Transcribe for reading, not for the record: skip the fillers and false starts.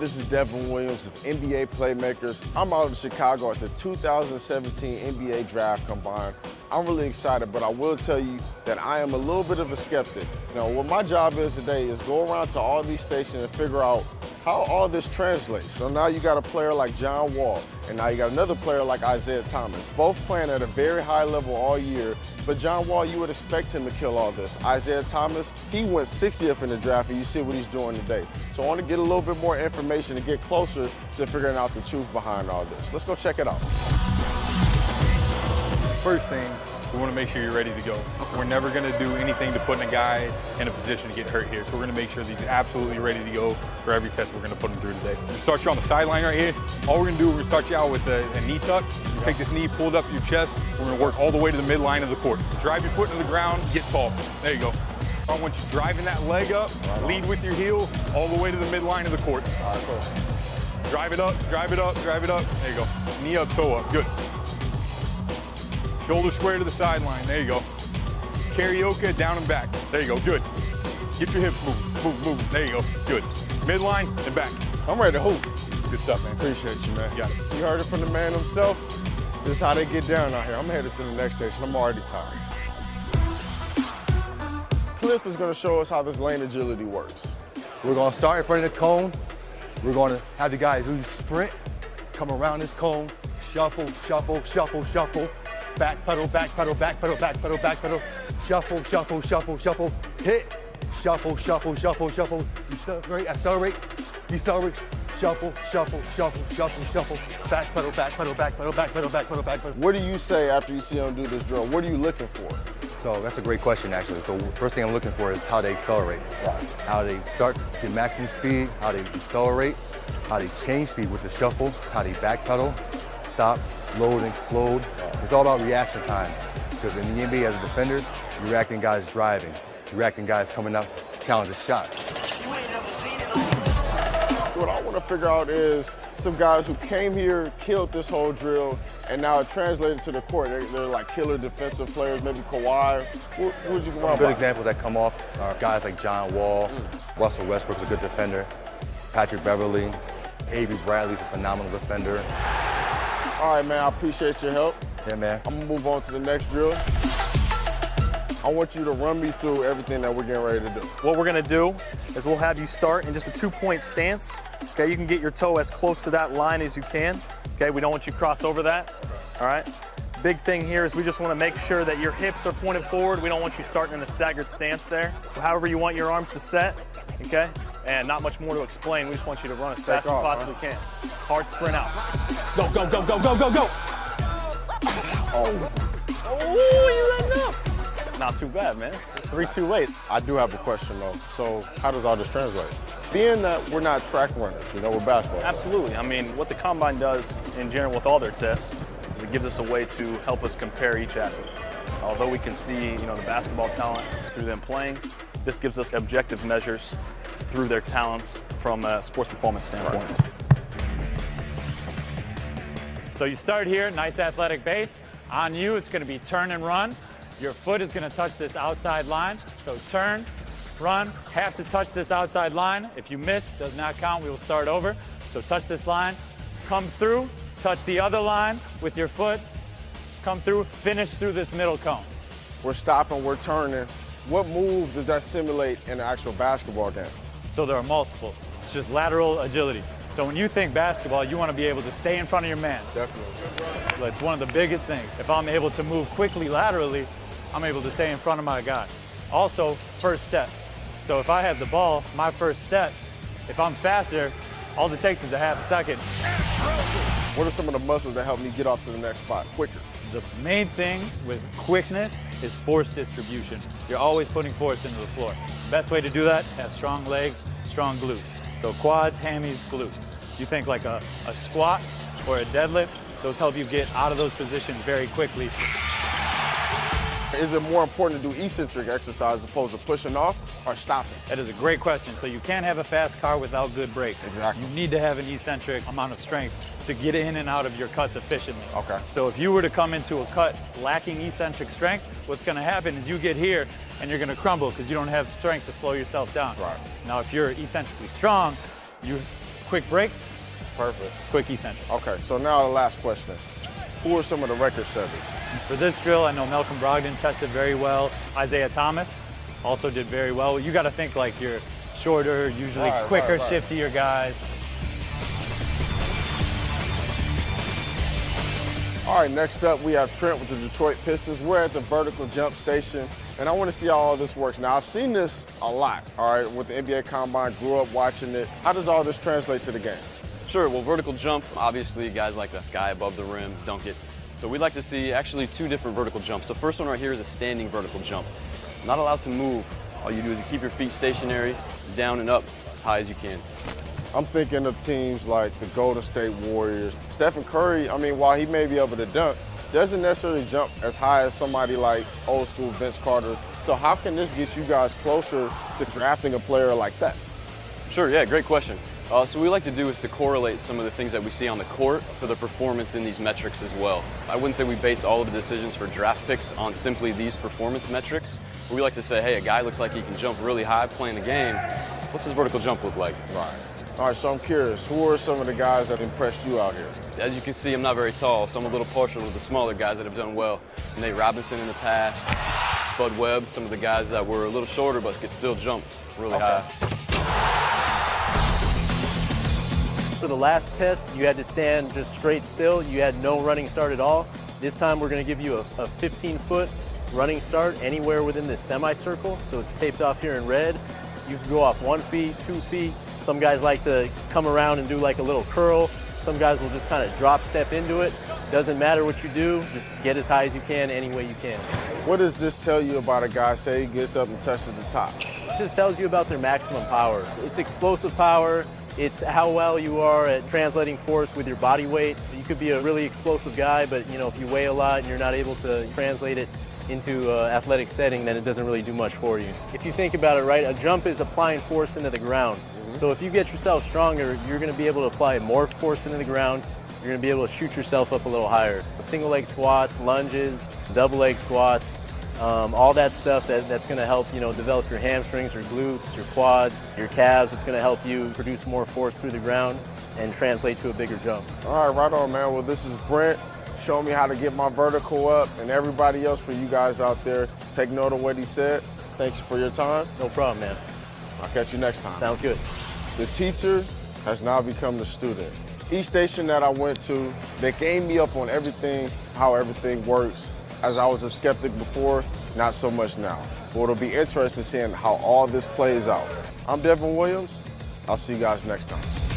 this is Devin Williams with NBA Playmakers. I'm out in Chicago at the 2017 NBA Draft Combine. I'm really excited, but I will tell you that I am a little bit of a skeptic. You know, what my job is today is go around to all these stations and figure out how all this translates. So now you got a player like John Wall, and now you got another player like Isaiah Thomas, both playing at a very high level all year. But John Wall, you would expect him to kill all this. Isaiah Thomas, he went 60th in the draft, and you see what he's doing today. So I want to get a little bit more information to get closer to figuring out the truth behind all this. Let's go check it out. First thing, we want to make sure you're ready to go. We're never going to do anything to put a guy in a position to get hurt here. So we're going to make sure that he's absolutely ready to go for every test we're going to put him through today. We're going to start you on the sideline right here. All we're going to do, we're going to start you out with a knee tuck. You take this knee pulled up to your chest. We're going to work all the way to the midline of the court. Drive your foot into the ground, get tall. There you go. I want you driving that leg up, lead with your heel, all the way to the midline of the court. All right, cool. Drive it up, drive it up, drive it up. There you go. Knee up, toe up. Good. Shoulder square to the sideline. There you go. Karaoke, down and back. There you go. Good. Get your hips moving. Move. There you go. Good. Midline and back. I'm ready to hoop. Good stuff, man. Appreciate you, man. You got it. You heard it from the man himself. This is how they get down out here. I'm headed to the next station. I'm already tired. Cliff is going to show us how this lane agility works. We're going to start in front of the cone. We're going to have the guys who sprint, come around this cone, shuffle, shuffle, shuffle, shuffle. Back pedal, back pedal, back pedal, back pedal, back pedal. Shuffle, shuffle, shuffle, shuffle. Hit. Shuffle, shuffle, shuffle, shuffle. Accelerate, accelerate, decelerate. Shuffle, shuffle, shuffle, shuffle, shuffle. Back pedal, back pedal, back pedal, back pedal, back pedal, back pedal. What do you say after you see them do this drill? What are you looking for? So that's a great question, actually. So first thing I'm looking for is how they accelerate. Right. How they start to maximum speed, how they accelerate, how they change speed with the shuffle, how they backpedal, stop, load, and explode. It's all about reaction time. Because in the NBA as a defender, you're reacting guys driving. You're reacting guys coming up, challenge a shot. What I want to figure out is some guys who came here, killed this whole drill, and now it translated to the court. They're like killer defensive players, maybe Kawhi. Who would you come up? Good examples that come off are guys like John Wall, Russell Westbrook's a good defender, Patrick Beverly, A.B. Bradley's a phenomenal defender. All right, man, I appreciate your help. Yeah, man. I'm gonna move on to the next drill. I want you to run me through everything that we're getting ready to do. What we're gonna do is we'll have you start in just a 2-point stance. Okay, you can get your toe as close to that line as you can. Okay, we don't want you to cross over that. All right. Big thing here is we just want to make sure that your hips are pointed forward. We don't want you starting in a staggered stance there. However you want your arms to set. Okay, and not much more to explain. We just want you to run as fast as you possibly can. Hard sprint out. Go, go, go, go, go, go, go. Oh, you letting up. Not too bad, man. 3-2-8. I do have a question though. So how does all this translate? Being that we're not track runners, you know, we're basketball players. Absolutely. I mean, what the Combine does in general with all their tests is it gives us a way to help us compare each athlete. Although we can see, you know, the basketball talent through them playing, this gives us objective measures through their talents from a sports performance standpoint. Right. So you start here, nice athletic base. On you, it's going to be turn and run. Your foot is going to touch this outside line. So turn, run, have to touch this outside line. If you miss, does not count, we will start over. So touch this line, come through, touch the other line with your foot, come through, finish through this middle cone. We're stopping, we're turning. What move does that simulate in an actual basketball game? So there are multiple. It's just lateral agility. So when you think basketball, you want to be able to stay in front of your man. Definitely. It's one of the biggest things. If I'm able to move quickly laterally, I'm able to stay in front of my guy. Also, first step. So if I have the ball, my first step, if I'm faster, all it takes is a half a second. What are some of the muscles that help me get off to the next spot quicker? The main thing with quickness is force distribution. You're always putting force into the floor. Best way to do that, have strong legs, strong glutes. So quads, hammies, glutes. You think like a squat or a deadlift, those help you get out of those positions very quickly. Is it more important to do eccentric exercise as opposed to pushing off or stopping? That is a great question. So you can't have a fast car without good brakes. Exactly. You need to have an eccentric amount of strength to get in and out of your cuts efficiently. Okay. So if you were to come into a cut lacking eccentric strength, what's going to happen is you get here and you're going to crumble because you don't have strength to slow yourself down. Right. Now if you're eccentrically strong, you quick breaks, Perfect. quick eccentric. Okay, so now the last question. Who are some of the record setters? For this drill, I know Malcolm Brogdon tested very well. Isaiah Thomas also did very well. You got to think like you're shorter, usually quicker, shiftier guys. All right, next up we have Trent with the Detroit Pistons. We're at the vertical jump station, and I want to see how all this works. Now, I've seen this a lot, all right, with the NBA Combine, grew up watching it. How does all this translate to the game? Sure, well, vertical jump, obviously guys like the sky above the rim, dunk it. So we'd like to see actually 2 different vertical jumps. The first one right here is a standing vertical jump. Not allowed to move. All you do is you keep your feet stationary, down and up as high as you can. I'm thinking of teams like the Golden State Warriors. Stephen Curry, I mean, while he may be able to dunk, doesn't necessarily jump as high as somebody like old school Vince Carter. So how can this get you guys closer to drafting a player like that? Sure, yeah, great question. So what we like to do is to correlate some of the things that we see on the court to the performance in these metrics as well. I wouldn't say we base all of the decisions for draft picks on simply these performance metrics. We like to say, hey, a guy looks like he can jump really high playing the game. What's his vertical jump look like? Right. All right, so I'm curious, who are some of the guys that impressed you out here? As you can see, I'm not very tall, so I'm a little partial to the smaller guys that have done well. Nate Robinson in the past, Spud Webb, some of the guys that were a little shorter but could still jump really high. For the last test, you had to stand just straight still. You had no running start at all. This time we're gonna give you a 15-foot running start anywhere within this semicircle. So it's taped off here in red. You can go off 1 foot, 2 feet. Some guys like to come around and do like a little curl. Some guys will just kind of drop step into it. Doesn't matter what you do, just get as high as you can any way you can. What does this tell you about a guy, say he gets up and touches the top? It just tells you about their maximum power. It's explosive power. It's how well you are at translating force with your body weight. You could be a really explosive guy, but if you weigh a lot and you're not able to translate it into an athletic setting, then it doesn't really do much for you. If you think about it, right, a jump is applying force into the ground. So if you get yourself stronger, you're gonna be able to apply more force into the ground. You're gonna be able to shoot yourself up a little higher. Single leg squats, lunges, double leg squats, all that stuff that's gonna help develop your hamstrings, your glutes, your quads, your calves. It's gonna help you produce more force through the ground and translate to a bigger jump. All right on, man. Well, this is Brent showing me how to get my vertical up, and everybody else, for you guys out there, take note of what he said. Thanks for your time. No problem, man. I'll catch you next time. Sounds good. The teacher has now become the student. Each station that I went to, they gave me up on everything, how everything works. As I was a skeptic before, not so much now. But it'll be interesting seeing how all this plays out. I'm Devin Williams. I'll see you guys next time.